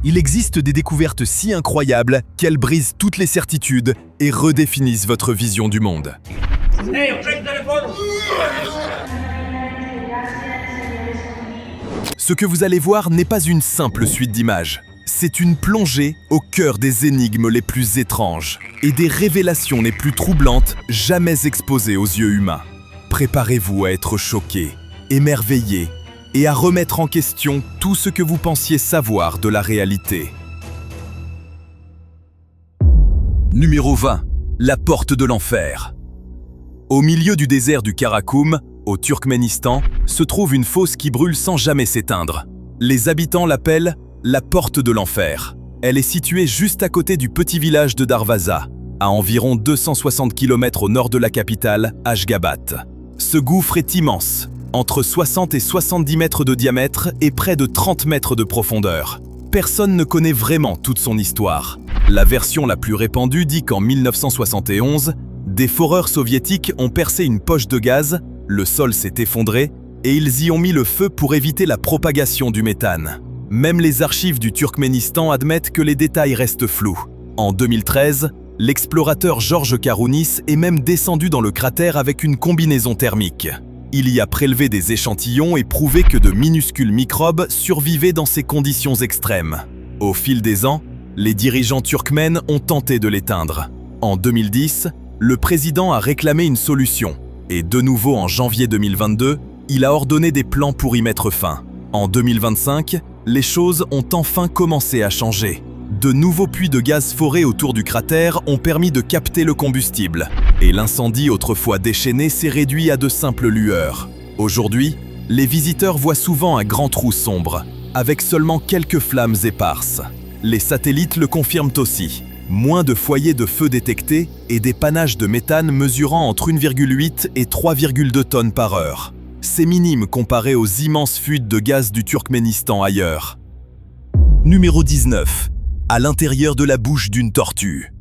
Il existe des découvertes si incroyables qu'elles brisent toutes les certitudes et redéfinissent votre vision du monde. Hey, on check le téléphone. Ce que vous allez voir n'est pas une simple suite d'images. C'est une plongée au cœur des énigmes les plus étranges et des révélations les plus troublantes jamais exposées aux yeux humains. Préparez-vous à être choqué, émerveillé et à remettre en question tout ce que vous pensiez savoir de la réalité. Numéro 20. La porte de l'enfer. Au milieu du désert du Karakoum, au Turkménistan, se trouve une fosse qui brûle sans jamais s'éteindre. Les habitants l'appellent la porte de l'enfer. Elle est située juste à côté du petit village de Darvaza, à environ 260 km au nord de la capitale, Ashgabat. Ce gouffre est immense, entre 60 et 70 mètres de diamètre et près de 30 mètres de profondeur. Personne ne connaît vraiment toute son histoire. La version la plus répandue dit qu'en 1971, des foreurs soviétiques ont percé une poche de gaz, le sol s'est effondré et ils y ont mis le feu pour éviter la propagation du méthane. Même les archives du Turkménistan admettent que les détails restent flous. En 2013, l'explorateur Georges Karounis est même descendu dans le cratère avec une combinaison thermique. Il y a prélevé des échantillons et prouvé que de minuscules microbes survivaient dans ces conditions extrêmes. Au fil des ans, les dirigeants turkmènes ont tenté de l'éteindre. En 2010, le président a réclamé une solution. Et de nouveau en janvier 2022, il a ordonné des plans pour y mettre fin. En 2025, les choses ont enfin commencé à changer. De nouveaux puits de gaz forés autour du cratère ont permis de capter le combustible. Et l'incendie autrefois déchaîné s'est réduit à de simples lueurs. Aujourd'hui, les visiteurs voient souvent un grand trou sombre, avec seulement quelques flammes éparses. Les satellites le confirment aussi. Moins de foyers de feu détectés et des panaches de méthane mesurant entre 1,8 et 3,2 tonnes par heure. C'est minime comparé aux immenses fuites de gaz du Turkménistan ailleurs. Numéro 19. À l'intérieur de la bouche d'une tortue.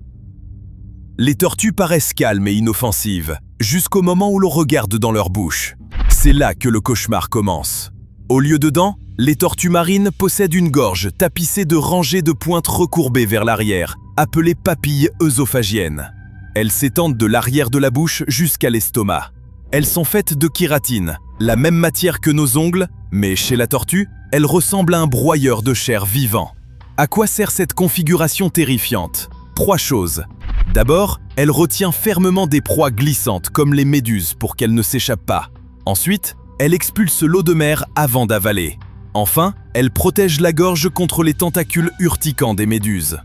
Les tortues paraissent calmes et inoffensives, jusqu'au moment où l'on regarde dans leur bouche. C'est là que le cauchemar commence. Au lieu de dents, les tortues marines possèdent une gorge tapissée de rangées de pointes recourbées vers l'arrière, appelées papilles œsophagiennes. Elles s'étendent de l'arrière de la bouche jusqu'à l'estomac. Elles sont faites de kératine, la même matière que nos ongles, mais chez la tortue, elle ressemble à un broyeur de chair vivant. À quoi sert cette configuration terrifiante? 3 choses. D'abord, elle retient fermement des proies glissantes comme les méduses pour qu'elles ne s'échappent pas. Ensuite, elle expulse l'eau de mer avant d'avaler. Enfin, elle protège la gorge contre les tentacules urticants des méduses.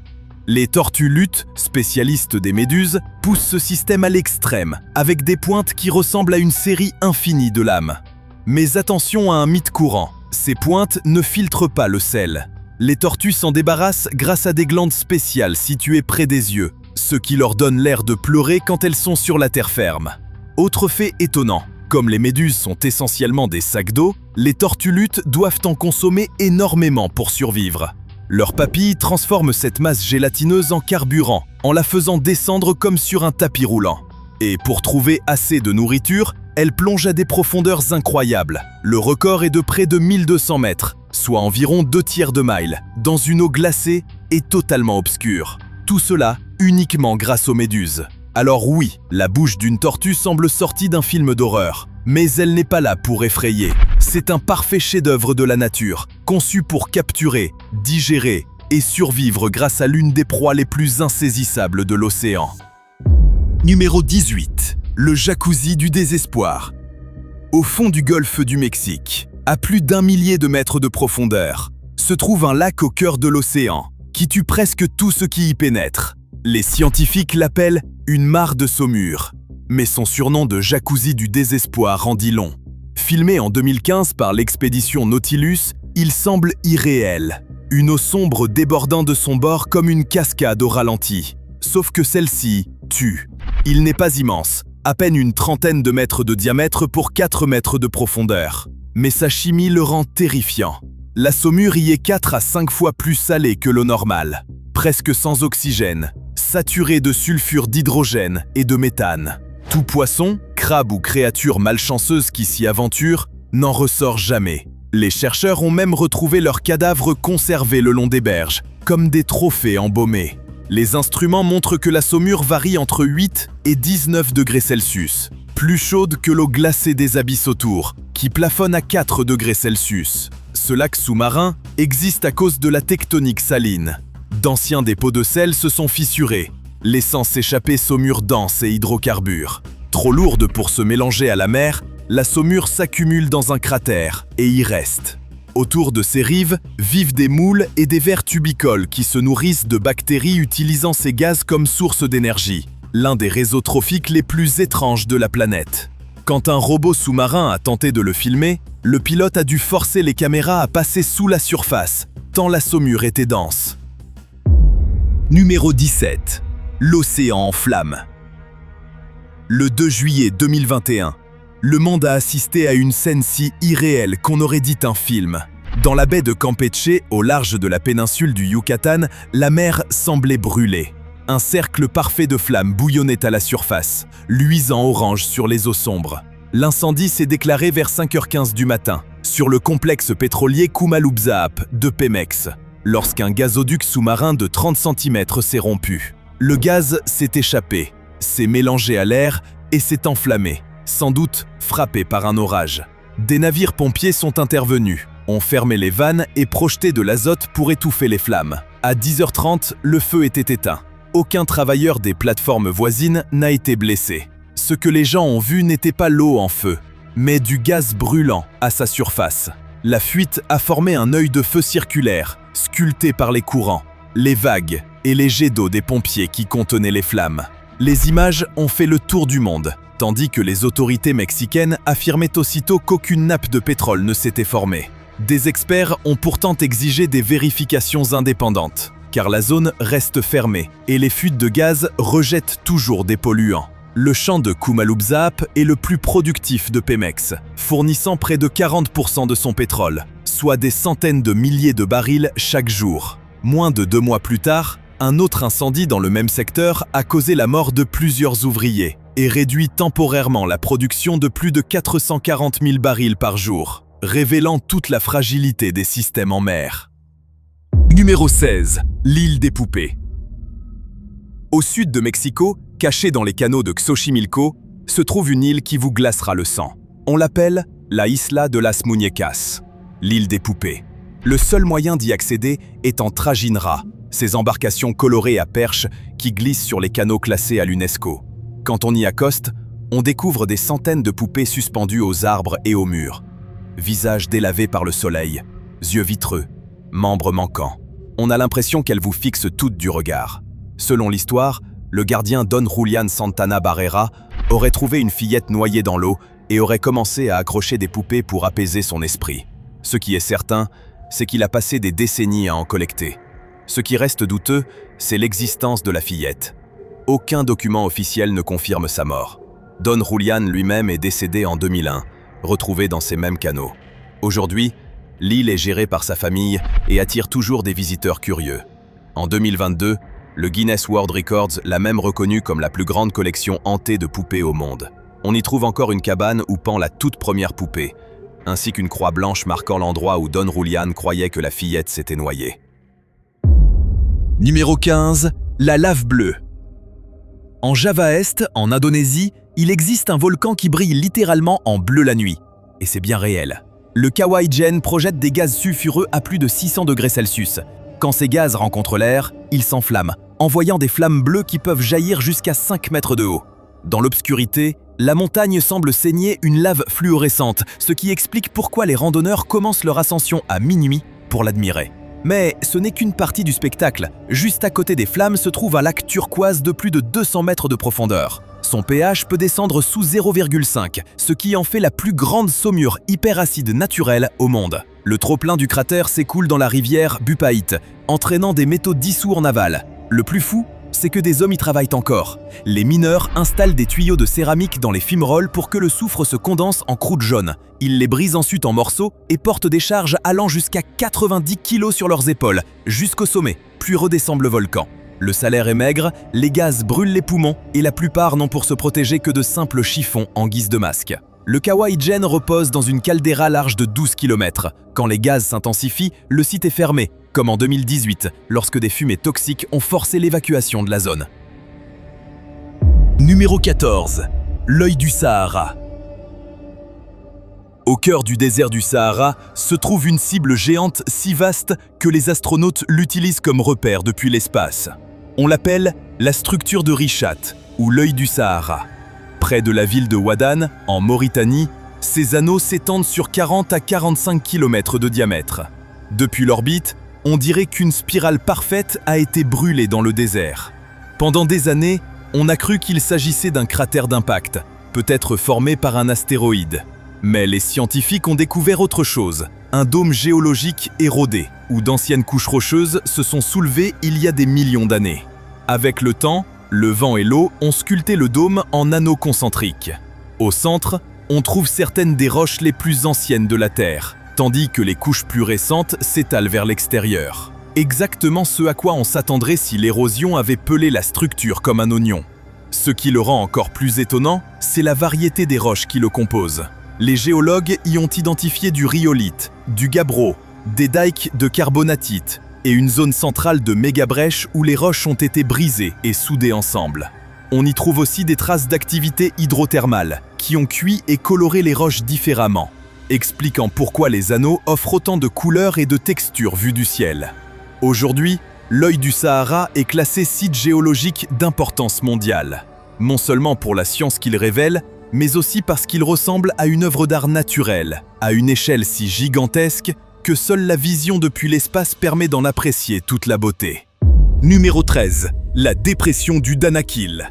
Les tortues luttes, spécialistes des méduses, poussent ce système à l'extrême, avec des pointes qui ressemblent à une série infinie de lames. Mais attention à un mythe courant, ces pointes ne filtrent pas le sel. Les tortues s'en débarrassent grâce à des glandes spéciales situées près des yeux, ce qui leur donne l'air de pleurer quand elles sont sur la terre ferme. Autre fait étonnant, comme les méduses sont essentiellement des sacs d'eau, les tortues luttes doivent en consommer énormément pour survivre. Leurs papilles transforment cette masse gélatineuse en carburant, en la faisant descendre comme sur un tapis roulant. Et pour trouver assez de nourriture, elles plongent à des profondeurs incroyables. Le record est de près de 1200 mètres, soit environ 2/3 de mile, dans une eau glacée et totalement obscure. Tout cela uniquement grâce aux méduses. Alors oui, la bouche d'une tortue semble sortie d'un film d'horreur, mais elle n'est pas là pour effrayer. C'est un parfait chef-d'œuvre de la nature, conçu pour capturer, digérer et survivre grâce à l'une des proies les plus insaisissables de l'océan. Numéro 18. Le jacuzzi du désespoir. Au fond du golfe du Mexique, à plus d'1 millier de mètres de profondeur, se trouve un lac au cœur de l'océan, qui tue presque tout ce qui y pénètre. Les scientifiques l'appellent une mare de saumure, mais son surnom de jacuzzi du désespoir en dit long. Filmé en 2015 par l'expédition Nautilus, il semble irréel. Une eau sombre débordant de son bord comme une cascade au ralenti. Sauf que celle-ci tue. Il n'est pas immense, à peine une trentaine de mètres de diamètre pour 4 mètres de profondeur. Mais sa chimie le rend terrifiant. La saumure y est 4 à 5 fois plus salée que l'eau normale. Presque sans oxygène, saturée de sulfure d'hydrogène et de méthane. Tout poisson, crabe ou créature malchanceuse qui s'y aventure n'en ressort jamais. Les chercheurs ont même retrouvé leurs cadavres conservés le long des berges, comme des trophées embaumés. Les instruments montrent que la saumure varie entre 8 et 19 degrés Celsius, plus chaude que l'eau glacée des abysses autour, qui plafonne à 4 degrés Celsius. Ce lac sous-marin existe à cause de la tectonique saline. D'anciens dépôts de sel se sont fissurés, laissant s'échapper saumure dense et hydrocarbures. Trop lourde pour se mélanger à la mer, la saumure s'accumule dans un cratère et y reste. Autour de ces rives vivent des moules et des vers tubicoles qui se nourrissent de bactéries utilisant ces gaz comme source d'énergie, l'un des réseaux trophiques les plus étranges de la planète. Quand un robot sous-marin a tenté de le filmer, le pilote a dû forcer les caméras à passer sous la surface, tant la saumure était dense. Numéro 17. L'océan en flammes. Le 2 juillet 2021, le monde a assisté à une scène si irréelle qu'on aurait dit un film. Dans la baie de Campeche, au large de la péninsule du Yucatan, la mer semblait brûler. Un cercle parfait de flammes bouillonnait à la surface, luisant orange sur les eaux sombres. L'incendie s'est déclaré vers 5h15 du matin, sur le complexe pétrolier Kumalubzaap de Pemex, lorsqu'un gazoduc sous-marin de 30 cm s'est rompu. Le gaz s'est échappé, s'est mélangé à l'air et s'est enflammé, sans doute frappé par un orage. Des navires pompiers sont intervenus, ont fermé les vannes et projeté de l'azote pour étouffer les flammes. À 10h30, le feu était éteint. Aucun travailleur des plateformes voisines n'a été blessé. Ce que les gens ont vu n'était pas l'eau en feu, mais du gaz brûlant à sa surface. La fuite a formé un œil de feu circulaire, sculpté par les courants, les vagues et les jets d'eau des pompiers qui contenaient les flammes. Les images ont fait le tour du monde, tandis que les autorités mexicaines affirmaient aussitôt qu'aucune nappe de pétrole ne s'était formée. Des experts ont pourtant exigé des vérifications indépendantes, car la zone reste fermée et les fuites de gaz rejettent toujours des polluants. Le champ de Kumalubzaap est le plus productif de Pemex, fournissant près de 40% de son pétrole, soit des centaines de milliers de barils chaque jour. Moins de 2 mois plus tard, un autre incendie dans le même secteur a causé la mort de plusieurs ouvriers et réduit temporairement la production de plus de 440 000 barils par jour, révélant toute la fragilité des systèmes en mer. Numéro 16. L'île des poupées. Au sud de Mexico, cachée dans les canaux de Xochimilco, se trouve une île qui vous glacera le sang. On l'appelle la Isla de las Muñecas, l'île des poupées. Le seul moyen d'y accéder est en trajinera, ces embarcations colorées à perches qui glissent sur les canaux classés à l'UNESCO. Quand on y accoste, on découvre des centaines de poupées suspendues aux arbres et aux murs. Visages délavés par le soleil, yeux vitreux, membres manquants. On a l'impression qu'elles vous fixent toutes du regard. Selon l'histoire, le gardien Don Julián Santana Barrera aurait trouvé une fillette noyée dans l'eau et aurait commencé à accrocher des poupées pour apaiser son esprit. Ce qui est certain, c'est qu'il a passé des décennies à en collecter. Ce qui reste douteux, c'est l'existence de la fillette. Aucun document officiel ne confirme sa mort. Don Julián lui-même est décédé en 2001, retrouvé dans ces mêmes canaux. Aujourd'hui, l'île est gérée par sa famille et attire toujours des visiteurs curieux. En 2022, le Guinness World Records l'a même reconnue comme la plus grande collection hantée de poupées au monde. On y trouve encore une cabane où pend la toute première poupée, ainsi qu'une croix blanche marquant l'endroit où Don Julián croyait que la fillette s'était noyée. Numéro 15. La lave bleue. En Java Est, en Indonésie, il existe un volcan qui brille littéralement en bleu la nuit. Et c'est bien réel. Le Kawaïjen projette des gaz sulfureux à plus de 600 degrés Celsius. Quand ces gaz rencontrent l'air, ils s'enflamment, envoyant des flammes bleues qui peuvent jaillir jusqu'à 5 mètres de haut. Dans l'obscurité, la montagne semble saigner une lave fluorescente, ce qui explique pourquoi les randonneurs commencent leur ascension à minuit pour l'admirer. Mais ce n'est qu'une partie du spectacle. Juste à côté des flammes se trouve un lac turquoise de plus de 200 mètres de profondeur. Son pH peut descendre sous 0,5, ce qui en fait la plus grande saumure hyperacide naturelle au monde. Le trop-plein du cratère s'écoule dans la rivière Bupaït, entraînant des métaux dissous en aval. Le plus fou, c'est que des hommes y travaillent encore. Les mineurs installent des tuyaux de céramique dans les fumerolles pour que le soufre se condense en croûte jaune. Ils les brisent ensuite en morceaux et portent des charges allant jusqu'à 90 kg sur leurs épaules, jusqu'au sommet, puis redescendent le volcan. Le salaire est maigre, les gaz brûlent les poumons et la plupart n'ont pour se protéger que de simples chiffons en guise de masque. Le Kawaï-Jen repose dans une caldeira large de 12 km. Quand les gaz s'intensifient, le site est fermé, comme en 2018, lorsque des fumées toxiques ont forcé l'évacuation de la zone. Numéro 14. L'œil du Sahara. Au cœur du désert du Sahara se trouve une cible géante si vaste que les astronautes l'utilisent comme repère depuis l'espace. On l'appelle la structure de Richat, ou l'œil du Sahara. Près de la ville de Ouadane, en Mauritanie, ces anneaux s'étendent sur 40 à 45 km de diamètre. Depuis l'orbite, on dirait qu'une spirale parfaite a été brûlée dans le désert. Pendant des années, on a cru qu'il s'agissait d'un cratère d'impact, peut-être formé par un astéroïde. Mais les scientifiques ont découvert autre chose, un dôme géologique érodé, où d'anciennes couches rocheuses se sont soulevées il y a des millions d'années. Avec le temps, le vent et l'eau ont sculpté le dôme en anneaux concentriques. Au centre, on trouve certaines des roches les plus anciennes de la Terre, tandis que les couches plus récentes s'étalent vers l'extérieur. Exactement ce à quoi on s'attendrait si l'érosion avait pelé la structure comme un oignon. Ce qui le rend encore plus étonnant, c'est la variété des roches qui le composent. Les géologues y ont identifié du rhyolite, du gabbro, des dikes de carbonatite, et une zone centrale de méga-brèches où les roches ont été brisées et soudées ensemble. On y trouve aussi des traces d'activité hydrothermale, qui ont cuit et coloré les roches différemment, expliquant pourquoi les anneaux offrent autant de couleurs et de textures vues du ciel. Aujourd'hui, l'œil du Sahara est classé site géologique d'importance mondiale, non seulement pour la science qu'il révèle, mais aussi parce qu'il ressemble à une œuvre d'art naturelle, à une échelle si gigantesque que seule la vision depuis l'espace permet d'en apprécier toute la beauté. Numéro 13. La dépression du Danakil.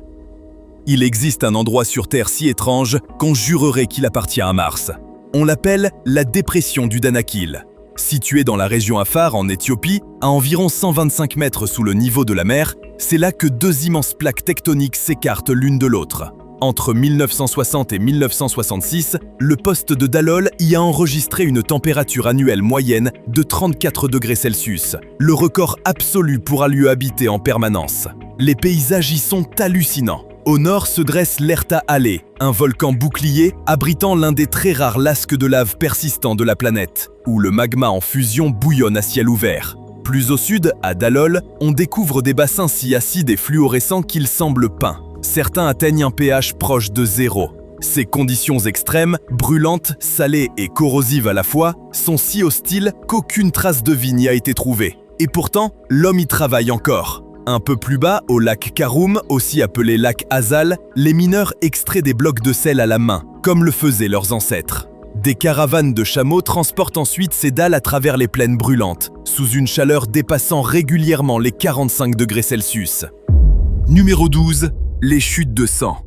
Il existe un endroit sur Terre si étrange qu'on jurerait qu'il appartient à Mars. On l'appelle la dépression du Danakil. Située dans la région Afar en Éthiopie, à environ 125 mètres sous le niveau de la mer, c'est là que deux immenses plaques tectoniques s'écartent l'une de l'autre. Entre 1960 et 1966, le poste de Dalol y a enregistré une température annuelle moyenne de 34 degrés Celsius, le record absolu pour un lieu habité en permanence. Les paysages y sont hallucinants. Au nord se dresse l'Erta Ale, un volcan bouclier abritant l'un des très rares lasques de lave persistants de la planète, où le magma en fusion bouillonne à ciel ouvert. Plus au sud, à Dalol, on découvre des bassins si acides et fluorescents qu'ils semblent peints. Certains atteignent un pH proche de 0. Ces conditions extrêmes, brûlantes, salées et corrosives à la fois, sont si hostiles qu'aucune trace de vie n'y a été trouvée. Et pourtant, l'homme y travaille encore. Un peu plus bas, au lac Karoum, aussi appelé lac Azal, les mineurs extraient des blocs de sel à la main, comme le faisaient leurs ancêtres. Des caravanes de chameaux transportent ensuite ces dalles à travers les plaines brûlantes, sous une chaleur dépassant régulièrement les 45 degrés Celsius. Numéro 12. Les chutes de sang.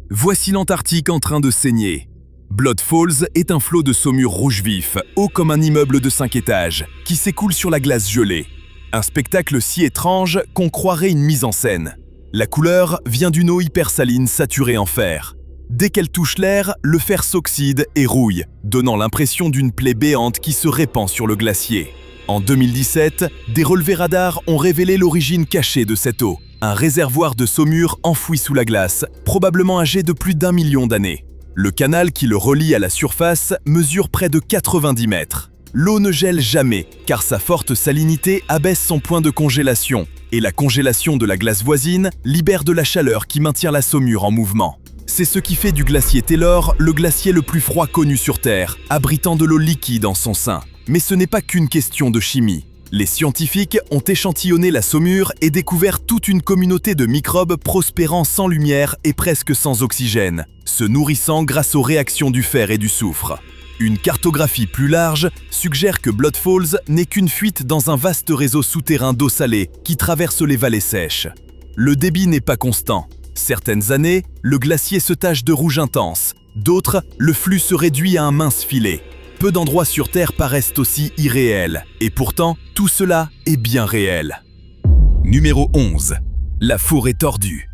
Voici l'Antarctique en train de saigner. Blood Falls est un flot de saumure rouge vif, haut comme un immeuble de 5 étages, qui s'écoule sur la glace gelée. Un spectacle si étrange qu'on croirait une mise en scène. La couleur vient d'une eau hypersaline saturée en fer. Dès qu'elle touche l'air, le fer s'oxyde et rouille, donnant l'impression d'une plaie béante qui se répand sur le glacier. En 2017, des relevés radars ont révélé l'origine cachée de cette eau. Un réservoir de saumure enfoui sous la glace, probablement âgé de plus d'1 million d'années. Le canal qui le relie à la surface mesure près de 90 mètres. L'eau ne gèle jamais, car sa forte salinité abaisse son point de congélation, et la congélation de la glace voisine libère de la chaleur qui maintient la saumure en mouvement. C'est ce qui fait du glacier Taylor le glacier le plus froid connu sur Terre, abritant de l'eau liquide en son sein. Mais ce n'est pas qu'une question de chimie. Les scientifiques ont échantillonné la saumure et découvert toute une communauté de microbes prospérant sans lumière et presque sans oxygène, se nourrissant grâce aux réactions du fer et du soufre. Une cartographie plus large suggère que Blood Falls n'est qu'une fuite dans un vaste réseau souterrain d'eau salée qui traverse les vallées sèches. Le débit n'est pas constant. Certaines années, le glacier se tache de rouge intense. D'autres, le flux se réduit à un mince filet. Peu d'endroits sur Terre paraissent aussi irréels, et pourtant, tout cela est bien réel. Numéro 11. La forêt tordue.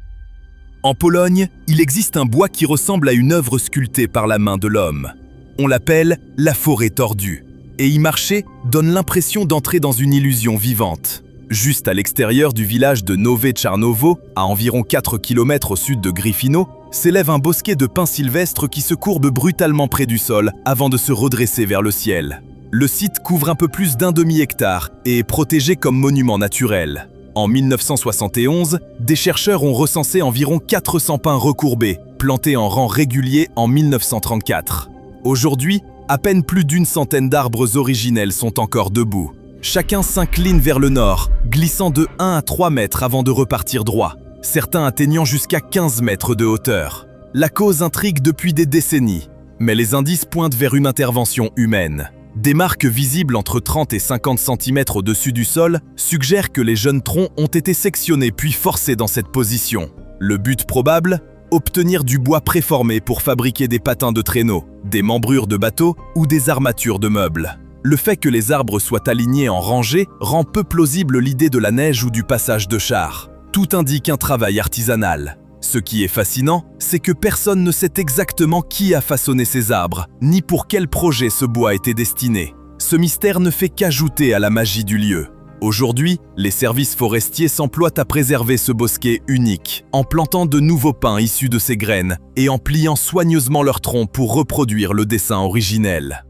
En Pologne, il existe un bois qui ressemble à une œuvre sculptée par la main de l'homme. On l'appelle la forêt tordue, et y marcher donne l'impression d'entrer dans une illusion vivante. Juste à l'extérieur du village de Nowe Czarnowo, à environ 4 km au sud de Gryfino, s'élève un bosquet de pins sylvestres qui se courbe brutalement près du sol avant de se redresser vers le ciel. Le site couvre un peu plus d'un demi-hectare et est protégé comme monument naturel. En 1971, des chercheurs ont recensé environ 400 pins recourbés, plantés en rang régulier en 1934. Aujourd'hui, à peine plus d'une centaine d'arbres originels sont encore debout. Chacun s'incline vers le nord, glissant de 1 à 3 mètres avant de repartir droit, certains atteignant jusqu'à 15 mètres de hauteur. La cause intrigue depuis des décennies, mais les indices pointent vers une intervention humaine. Des marques visibles entre 30 et 50 cm au-dessus du sol suggèrent que les jeunes troncs ont été sectionnés puis forcés dans cette position. Le but probable ? Obtenir du bois préformé pour fabriquer des patins de traîneau, des membrures de bateaux ou des armatures de meubles. Le fait que les arbres soient alignés en rangée rend peu plausible l'idée de la neige ou du passage de chars. Tout indique un travail artisanal. Ce qui est fascinant, c'est que personne ne sait exactement qui a façonné ces arbres, ni pour quel projet ce bois était destiné. Ce mystère ne fait qu'ajouter à la magie du lieu. Aujourd'hui, les services forestiers s'emploient à préserver ce bosquet unique, en plantant de nouveaux pins issus de ces graines et en pliant soigneusement leurs troncs pour reproduire le dessin originel.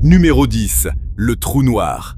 Numéro 10. Le trou noir.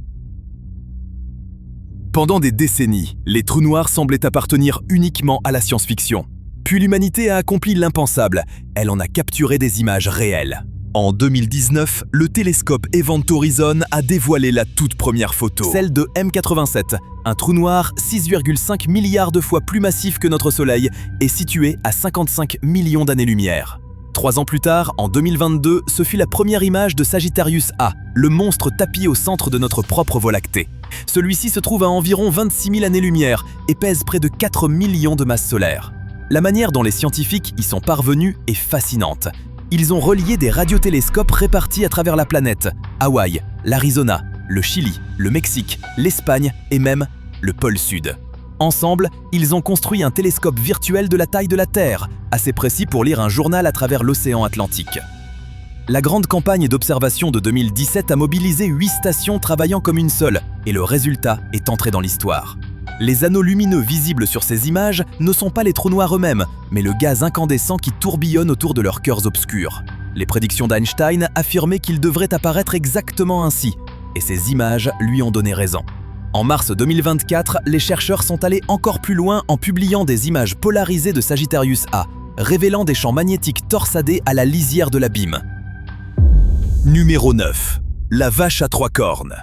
Pendant des décennies, les trous noirs semblaient appartenir uniquement à la science-fiction. Puis l'humanité a accompli l'impensable, elle en a capturé des images réelles. En 2019, le télescope Event Horizon a dévoilé la toute première photo, celle de M87, un trou noir 6,5 milliards de fois plus massif que notre Soleil et situé à 55 millions d'années-lumière. 3 ans plus tard, en 2022, ce fut la première image de Sagittarius A, le monstre tapi au centre de notre propre Voie lactée. Celui-ci se trouve à environ 26 000 années-lumière et pèse près de 4 millions de masses solaires. La manière dont les scientifiques y sont parvenus est fascinante. Ils ont relié des radiotélescopes répartis à travers la planète, Hawaï, l'Arizona, le Chili, le Mexique, l'Espagne et même le pôle Sud. Ensemble, ils ont construit un télescope virtuel de la taille de la Terre, assez précis pour lire un journal à travers l'océan Atlantique. La grande campagne d'observation de 2017 a mobilisé 8 stations travaillant comme une seule, et le résultat est entré dans l'histoire. Les anneaux lumineux visibles sur ces images ne sont pas les trous noirs eux-mêmes, mais le gaz incandescent qui tourbillonne autour de leurs cœurs obscurs. Les prédictions d'Einstein affirmaient qu'il devrait apparaître exactement ainsi, et ces images lui ont donné raison. En mars 2024, les chercheurs sont allés encore plus loin en publiant des images polarisées de Sagittarius A, révélant des champs magnétiques torsadés à la lisière de l'abîme. Numéro 9. La vache à 3 cornes.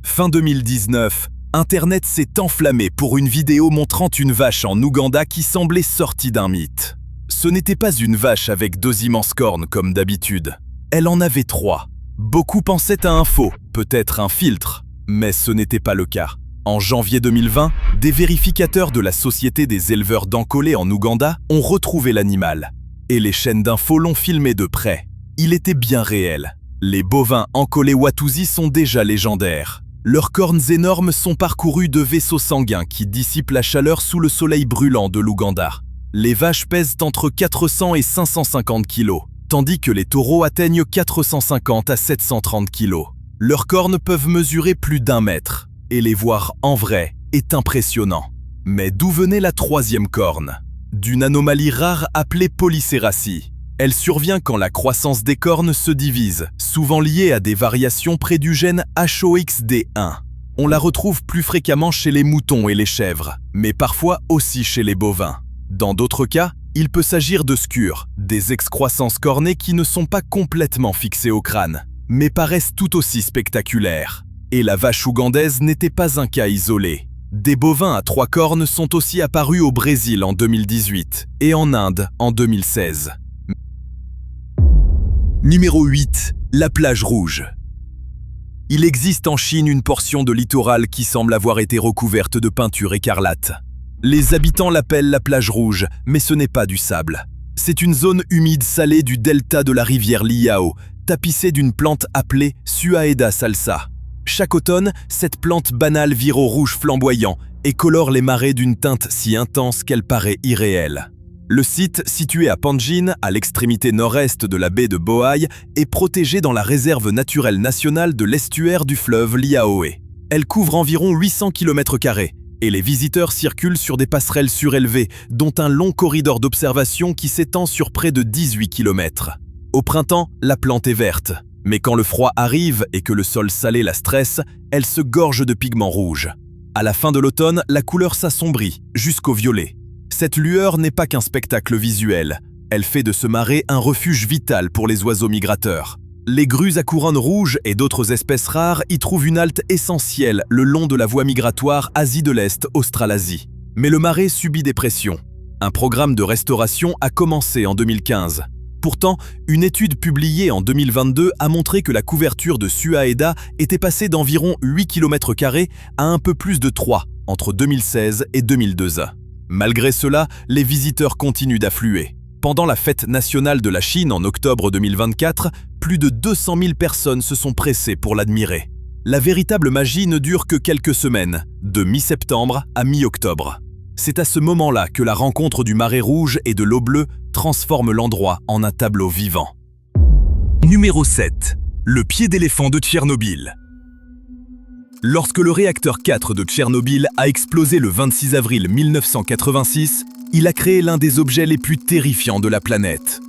Fin 2019, Internet s'est enflammé pour une vidéo montrant une vache en Ouganda qui semblait sortie d'un mythe. Ce n'était pas une vache avec 2 immenses cornes comme d'habitude. Elle en avait 3. Beaucoup pensaient à un faux, peut-être un filtre, mais ce n'était pas le cas. En janvier 2020, des vérificateurs de la Société des éleveurs d'Ankole en Ouganda ont retrouvé l'animal. Et les chaînes d'infos l'ont filmé de près. Il était bien réel. Les bovins Ankole-Watusi sont déjà légendaires. Leurs cornes énormes sont parcourues de vaisseaux sanguins qui dissipent la chaleur sous le soleil brûlant de l'Ouganda. Les vaches pèsent entre 400 et 550 kg, tandis que les taureaux atteignent 450 à 730 kg. Leurs cornes peuvent mesurer plus d'1 mètre, et les voir en vrai est impressionnant. Mais d'où venait la 3e corne ? D'une anomalie rare appelée polycératie. Elle survient quand la croissance des cornes se divise, souvent liée à des variations près du gène HOXD1. On la retrouve plus fréquemment chez les moutons et les chèvres, mais parfois aussi chez les bovins. Dans d'autres cas, il peut s'agir de scurs, des excroissances cornées qui ne sont pas complètement fixées au crâne, mais paraissent tout aussi spectaculaires. Et la vache ougandaise n'était pas un cas isolé. Des bovins à 3 cornes sont aussi apparus au Brésil en 2018 et en Inde en 2016. Numéro 8. La plage rouge. Il existe en Chine une portion de littoral qui semble avoir été recouverte de peinture écarlate. Les habitants l'appellent la plage rouge, mais ce n'est pas du sable. C'est une zone humide salée du delta de la rivière Liao, tapissée d'une plante appelée Suaeda salsa. Chaque automne, cette plante banale vire au rouge flamboyant et colore les marais d'une teinte si intense qu'elle paraît irréelle. Le site, situé à Panjin, à l'extrémité nord-est de la baie de Bohai, est protégé dans la réserve naturelle nationale de l'estuaire du fleuve Liaoé. Elle couvre environ 800 km² et les visiteurs circulent sur des passerelles surélevées, dont un long corridor d'observation qui s'étend sur près de 18 km. Au printemps, la plante est verte, mais quand le froid arrive et que le sol salé la stresse, elle se gorge de pigments rouges. À la fin de l'automne, la couleur s'assombrit, jusqu'au violet. Cette lueur n'est pas qu'un spectacle visuel, elle fait de ce marais un refuge vital pour les oiseaux migrateurs. Les grues à couronne rouge et d'autres espèces rares y trouvent une halte essentielle le long de la voie migratoire Asie de l'Est, Australasie. Mais le marais subit des pressions. Un programme de restauration a commencé en 2015. Pourtant, une étude publiée en 2022 a montré que la couverture de Suaeda était passée d'environ 8 km² à un peu plus de 3 entre 2016 et 2002. Malgré cela, les visiteurs continuent d'affluer. Pendant la fête nationale de la Chine en octobre 2024, plus de 200 000 personnes se sont pressées pour l'admirer. La véritable magie ne dure que quelques semaines, de mi-septembre à mi-octobre. C'est à ce moment-là que la rencontre du marais rouge et de l'eau bleue transforme l'endroit en un tableau vivant. Numéro 7. Le pied d'éléphant de Tchernobyl. Lorsque le réacteur 4 de Tchernobyl a explosé le 26 avril 1986, il a créé l'un des objets les plus terrifiants de la planète.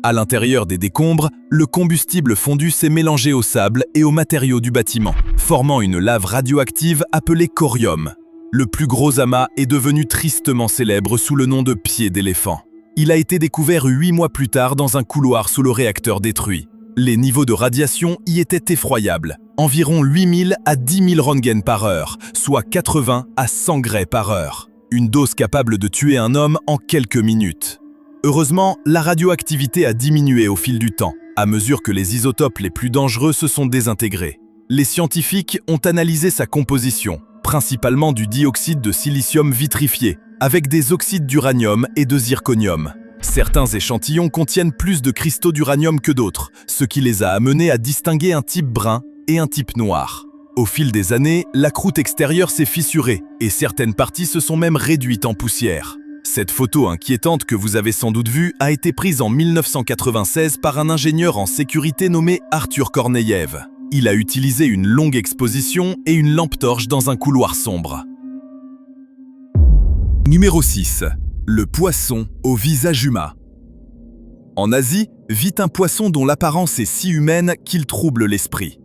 À l'intérieur des décombres, le combustible fondu s'est mélangé au sable et aux matériaux du bâtiment, formant une lave radioactive appelée corium. Le plus gros amas est devenu tristement célèbre sous le nom de pied d'éléphant. Il a été découvert 8 mois plus tard dans un couloir sous le réacteur détruit. Les niveaux de radiation y étaient effroyables, environ 8000 à 10 000 Röntgen par heure, soit 80 à 100 grès par heure. Une dose capable de tuer un homme en quelques minutes. Heureusement, la radioactivité a diminué au fil du temps, à mesure que les isotopes les plus dangereux se sont désintégrés. Les scientifiques ont analysé sa composition, principalement du dioxyde de silicium vitrifié, avec des oxydes d'uranium et de zirconium. Certains échantillons contiennent plus de cristaux d'uranium que d'autres, ce qui les a amenés à distinguer un type brun et un type noir. Au fil des années, la croûte extérieure s'est fissurée et certaines parties se sont même réduites en poussière. Cette photo inquiétante que vous avez sans doute vue a été prise en 1996 par un ingénieur en sécurité nommé Arthur Korneyev. Il a utilisé une longue exposition et une lampe torche dans un couloir sombre. Numéro 6. Le poisson au visage humain. En Asie, vit un poisson dont l'apparence est si humaine qu'il trouble l'esprit.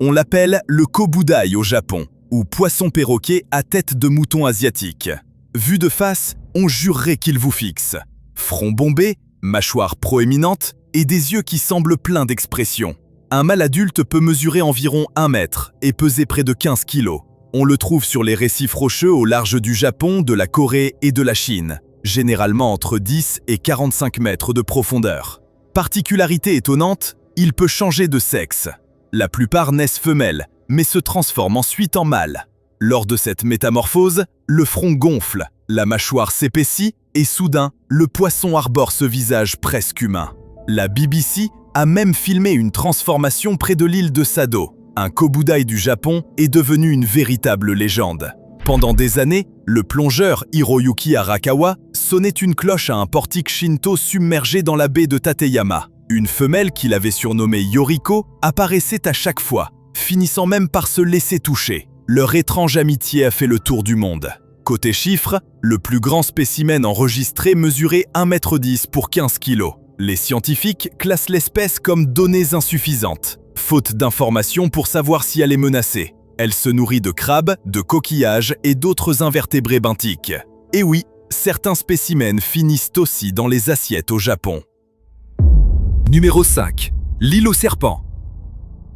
On l'appelle le kobudai au Japon, ou poisson perroquet à tête de mouton asiatique. Vu de face, on jurerait qu'il vous fixe. Front bombé, mâchoire proéminente et des yeux qui semblent pleins d'expression. Un mâle adulte peut mesurer environ 1 mètre et peser près de 15 kilos. On le trouve sur les récifs rocheux au large du Japon, de la Corée et de la Chine, généralement entre 10 et 45 mètres de profondeur. Particularité étonnante, il peut changer de sexe. La plupart naissent femelles, mais se transforment ensuite en mâles. Lors de cette métamorphose, le front gonfle, la mâchoire s'épaissit et soudain, le poisson arbore ce visage presque humain. La BBC a même filmé une transformation près de l'île de Sado. Un kobudai du Japon est devenu une véritable légende. Pendant des années, le plongeur Hiroyuki Arakawa sonnait une cloche à un portique shinto submergé dans la baie de Tateyama. Une femelle qu'il avait surnommée Yoriko apparaissait à chaque fois, finissant même par se laisser toucher. Leur étrange amitié a fait le tour du monde. Côté chiffres, le plus grand spécimen enregistré mesurait 1,10 m pour 15 kg. Les scientifiques classent l'espèce comme données insuffisantes, faute d'informations pour savoir si elle est menacée. Elle se nourrit de crabes, de coquillages et d'autres invertébrés benthiques. Et oui, certains spécimens finissent aussi dans les assiettes au Japon. Numéro 5. L'île aux serpents.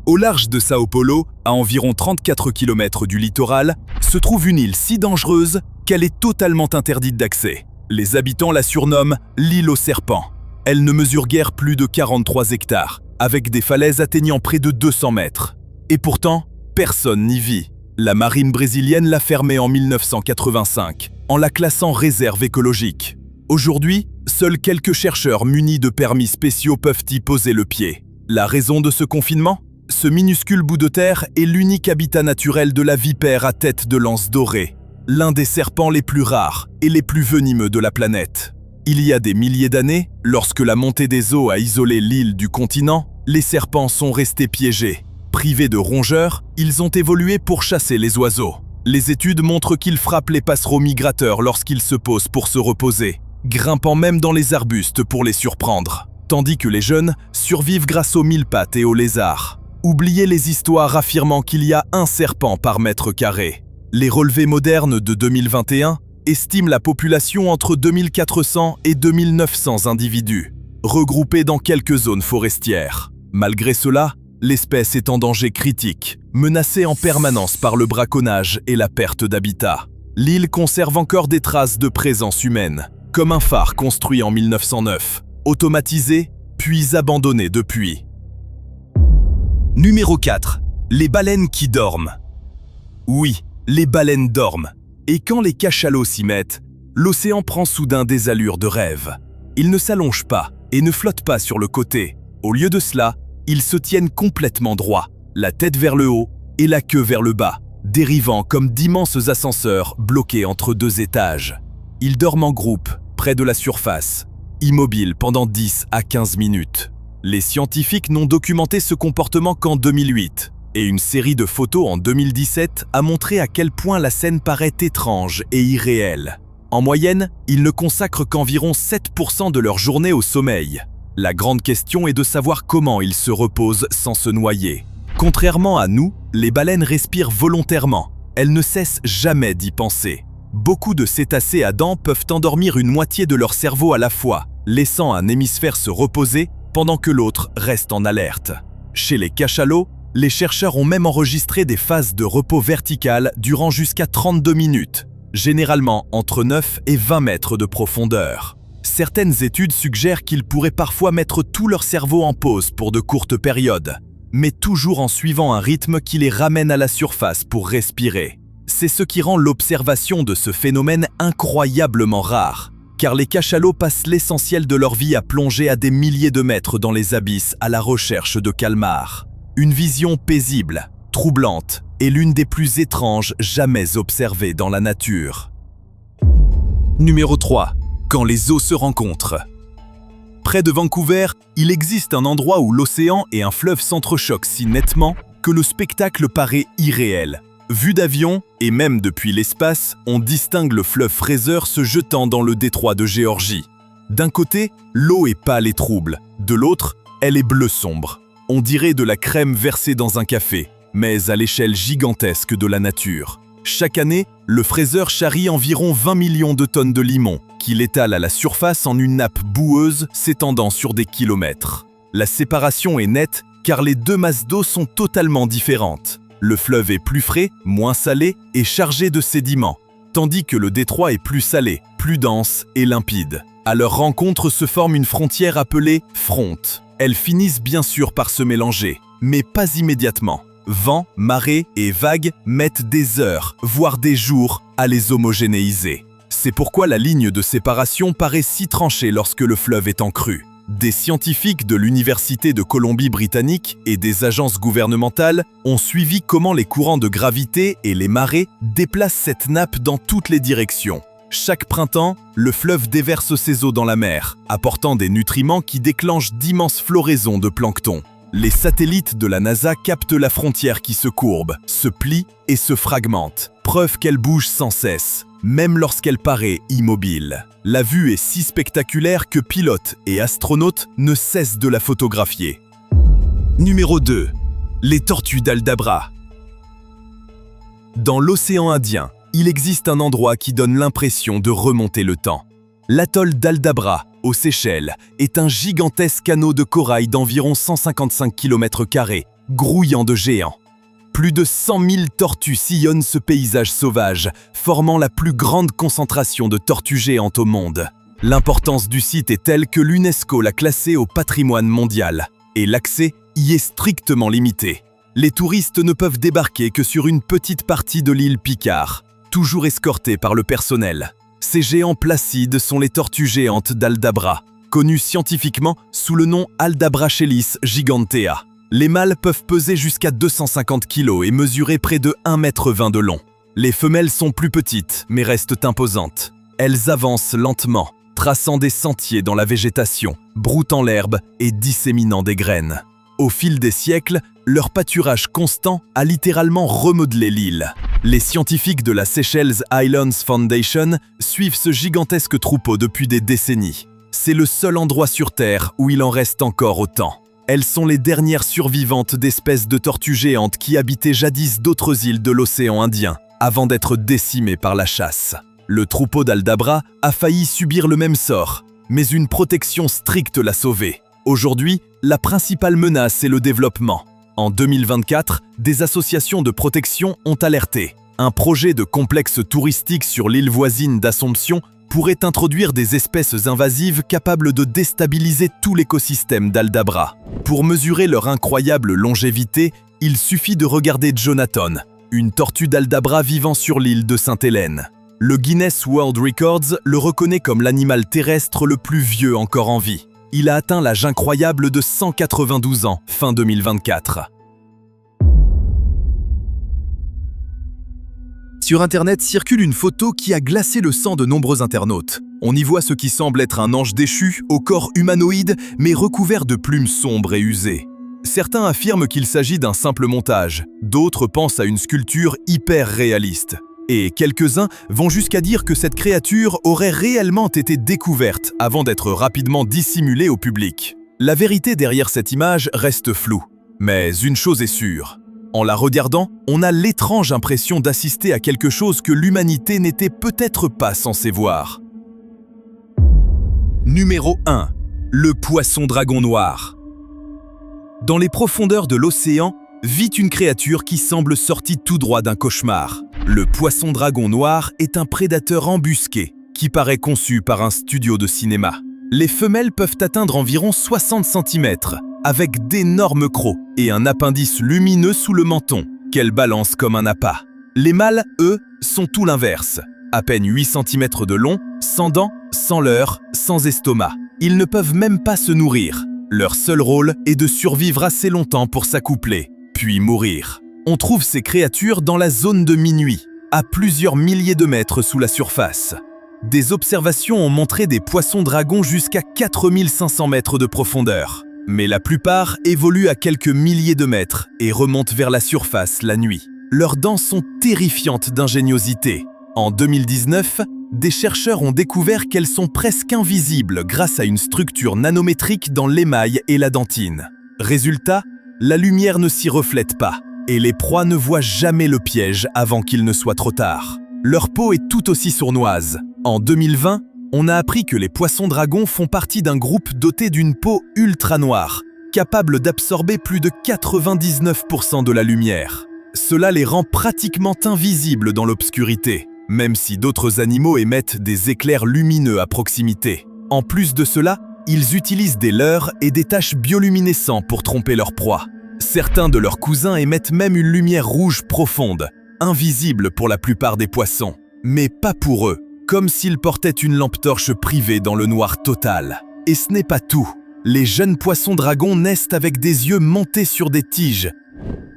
Au large de Sao Paulo, à environ 34 km du littoral, se trouve une île si dangereuse qu'elle est totalement interdite d'accès. Les habitants la surnomment l'île aux serpents. Elle ne mesure guère plus de 43 hectares, avec des falaises atteignant près de 200 mètres. Et pourtant, personne n'y vit. La marine brésilienne l'a fermée en 1985, en la classant réserve écologique. Aujourd'hui, seuls quelques chercheurs munis de permis spéciaux peuvent y poser le pied. La raison de ce confinement ? Ce minuscule bout de terre est l'unique habitat naturel de la vipère à tête de lance dorée, l'un des serpents les plus rares et les plus venimeux de la planète. Il y a des milliers d'années, lorsque la montée des eaux a isolé l'île du continent, les serpents sont restés piégés. Privés de rongeurs, ils ont évolué pour chasser les oiseaux. Les études montrent qu'ils frappent les passereaux migrateurs lorsqu'ils se posent pour se reposer, grimpant même dans les arbustes pour les surprendre, tandis que les jeunes survivent grâce aux mille-pattes et aux lézards. Oubliez les histoires affirmant qu'il y a un serpent par mètre carré. Les relevés modernes de 2021 estiment la population entre 2400 et 2900 individus, regroupés dans quelques zones forestières. Malgré cela, l'espèce est en danger critique, menacée en permanence par le braconnage et la perte d'habitat. L'île conserve encore des traces de présence humaine, comme un phare construit en 1909, automatisé, puis abandonné depuis. Numéro 4. Les baleines qui dorment. Oui, les baleines dorment. Et quand les cachalots s'y mettent, l'océan prend soudain des allures de rêve. Ils ne s'allongent pas et ne flottent pas sur le côté. Au lieu de cela, ils se tiennent complètement droits, la tête vers le haut et la queue vers le bas, dérivant comme d'immenses ascenseurs bloqués entre deux étages. Ils dorment en groupe, près de la surface, immobiles pendant 10 à 15 minutes. Les scientifiques n'ont documenté ce comportement qu'en 2008, et une série de photos en 2017 a montré à quel point la scène paraît étrange et irréelle. En moyenne, ils ne consacrent qu'environ 7% de leur journée au sommeil. La grande question est de savoir comment ils se reposent sans se noyer. Contrairement à nous, les baleines respirent volontairement. Elles ne cessent jamais d'y penser. Beaucoup de cétacés à dents peuvent endormir une moitié de leur cerveau à la fois, laissant un hémisphère se reposer pendant que l'autre reste en alerte. Chez les cachalots, les chercheurs ont même enregistré des phases de repos verticales durant jusqu'à 32 minutes, généralement entre 9 et 20 mètres de profondeur. Certaines études suggèrent qu'ils pourraient parfois mettre tout leur cerveau en pause pour de courtes périodes, mais toujours en suivant un rythme qui les ramène à la surface pour respirer. C'est ce qui rend l'observation de ce phénomène incroyablement rare, car les cachalots passent l'essentiel de leur vie à plonger à des milliers de mètres dans les abysses à la recherche de calmars. Une vision paisible, troublante et l'une des plus étranges jamais observées dans la nature. Numéro 3. Quand les eaux se rencontrent. Près de Vancouver, il existe un endroit où l'océan et un fleuve s'entrechoquent si nettement que le spectacle paraît irréel. Vu d'avion, et même depuis l'espace, on distingue le fleuve Fraser se jetant dans le détroit de Géorgie. D'un côté, l'eau est pâle et trouble, de l'autre, elle est bleu sombre. On dirait de la crème versée dans un café, mais à l'échelle gigantesque de la nature. Chaque année, le Fraser charrie environ 20 millions de tonnes de limon, qu'il étale à la surface en une nappe boueuse s'étendant sur des kilomètres. La séparation est nette car les deux masses d'eau sont totalement différentes. Le fleuve est plus frais, moins salé et chargé de sédiments, tandis que le détroit est plus salé, plus dense et limpide. À leur rencontre se forme une frontière appelée fronte. Elles finissent bien sûr par se mélanger, mais pas immédiatement. Vent, marée et vagues mettent des heures, voire des jours, à les homogénéiser. C'est pourquoi la ligne de séparation paraît si tranchée lorsque le fleuve est en crue. Des scientifiques de l'Université de Colombie-Britannique et des agences gouvernementales ont suivi comment les courants de gravité et les marées déplacent cette nappe dans toutes les directions. Chaque printemps, le fleuve déverse ses eaux dans la mer, apportant des nutriments qui déclenchent d'immenses floraisons de plancton. Les satellites de la NASA captent la frontière qui se courbe, se plie et se fragmente, preuve qu'elle bouge sans cesse, même lorsqu'elle paraît immobile. La vue est si spectaculaire que pilotes et astronautes ne cessent de la photographier. Numéro 2. Les tortues d'Aldabra. Dans l'océan Indien, il existe un endroit qui donne l'impression de remonter le temps. L'atoll d'Aldabra, aux Seychelles, est un gigantesque anneau de corail d'environ 155 km², grouillant de géants. Plus de 100 000 tortues sillonnent ce paysage sauvage, formant la plus grande concentration de tortues géantes au monde. L'importance du site est telle que l'UNESCO l'a classé au patrimoine mondial, et l'accès y est strictement limité. Les touristes ne peuvent débarquer que sur une petite partie de l'île Picard, toujours escortés par le personnel. Ces géants placides sont les tortues géantes d'Aldabra, connues scientifiquement sous le nom Aldabrachelys gigantea. Les mâles peuvent peser jusqu'à 250 kg et mesurer près de 1,20 m de long. Les femelles sont plus petites, mais restent imposantes. Elles avancent lentement, traçant des sentiers dans la végétation, broutant l'herbe et disséminant des graines. Au fil des siècles, leur pâturage constant a littéralement remodelé l'île. Les scientifiques de la Seychelles Islands Foundation suivent ce gigantesque troupeau depuis des décennies. C'est le seul endroit sur Terre où il en reste encore autant. Elles sont les dernières survivantes d'espèces de tortues géantes qui habitaient jadis d'autres îles de l'océan Indien, avant d'être décimées par la chasse. Le troupeau d'Aldabra a failli subir le même sort, mais une protection stricte l'a sauvé. Aujourd'hui, la principale menace est le développement. En 2024, des associations de protection ont alerté. Un projet de complexe touristique sur l'île voisine d'Assomption pourrait introduire des espèces invasives capables de déstabiliser tout l'écosystème d'Aldabra. Pour mesurer leur incroyable longévité, il suffit de regarder Jonathan, une tortue d'Aldabra vivant sur l'île de Sainte-Hélène. Le Guinness World Records le reconnaît comme l'animal terrestre le plus vieux encore en vie. Il a atteint l'âge incroyable de 192 ans, fin 2024. Sur Internet circule une photo qui a glacé le sang de nombreux internautes. On y voit ce qui semble être un ange déchu, au corps humanoïde, mais recouvert de plumes sombres et usées. Certains affirment qu'il s'agit d'un simple montage, d'autres pensent à une sculpture hyper réaliste. Et quelques-uns vont jusqu'à dire que cette créature aurait réellement été découverte avant d'être rapidement dissimulée au public. La vérité derrière cette image reste floue. Mais une chose est sûre. En la regardant, on a l'étrange impression d'assister à quelque chose que l'humanité n'était peut-être pas censée voir. Numéro 1. Le poisson-dragon noir. Dans les profondeurs de l'océan, vit une créature qui semble sortie tout droit d'un cauchemar. Le poisson-dragon noir est un prédateur embusqué qui paraît conçu par un studio de cinéma. Les femelles peuvent atteindre environ 60 cm, avec d'énormes crocs et un appendice lumineux sous le menton, qu'elles balancent comme un appât. Les mâles, eux, sont tout l'inverse. À peine 8 cm de long, sans dents, sans leurre, sans estomac. Ils ne peuvent même pas se nourrir. Leur seul rôle est de survivre assez longtemps pour s'accoupler, puis mourir. On trouve ces créatures dans la zone de minuit, à plusieurs milliers de mètres sous la surface. Des observations ont montré des poissons-dragons jusqu'à 4500 mètres de profondeur. Mais la plupart évoluent à quelques milliers de mètres et remontent vers la surface la nuit. Leurs dents sont terrifiantes d'ingéniosité. En 2019, des chercheurs ont découvert qu'elles sont presque invisibles grâce à une structure nanométrique dans l'émail et la dentine. Résultat, la lumière ne s'y reflète pas et les proies ne voient jamais le piège avant qu'il ne soit trop tard. Leur peau est tout aussi sournoise. En 2020, on a appris que les poissons-dragons font partie d'un groupe doté d'une peau ultra noire, capable d'absorber plus de 99% de la lumière. Cela les rend pratiquement invisibles dans l'obscurité, même si d'autres animaux émettent des éclairs lumineux à proximité. En plus de cela, ils utilisent des leurres et des taches bioluminescents pour tromper leur proie. Certains de leurs cousins émettent même une lumière rouge profonde, invisible pour la plupart des poissons, mais pas pour eux, comme s'ils portaient une lampe torche privée dans le noir total. Et ce n'est pas tout. Les jeunes poissons-dragons naissent avec des yeux montés sur des tiges,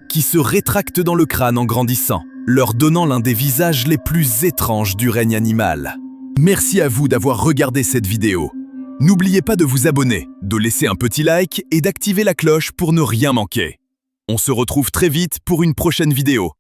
qui se rétractent dans le crâne en grandissant, leur donnant l'un des visages les plus étranges du règne animal. Merci à vous d'avoir regardé cette vidéo. N'oubliez pas de vous abonner, de laisser un petit like et d'activer la cloche pour ne rien manquer. On se retrouve très vite pour une prochaine vidéo.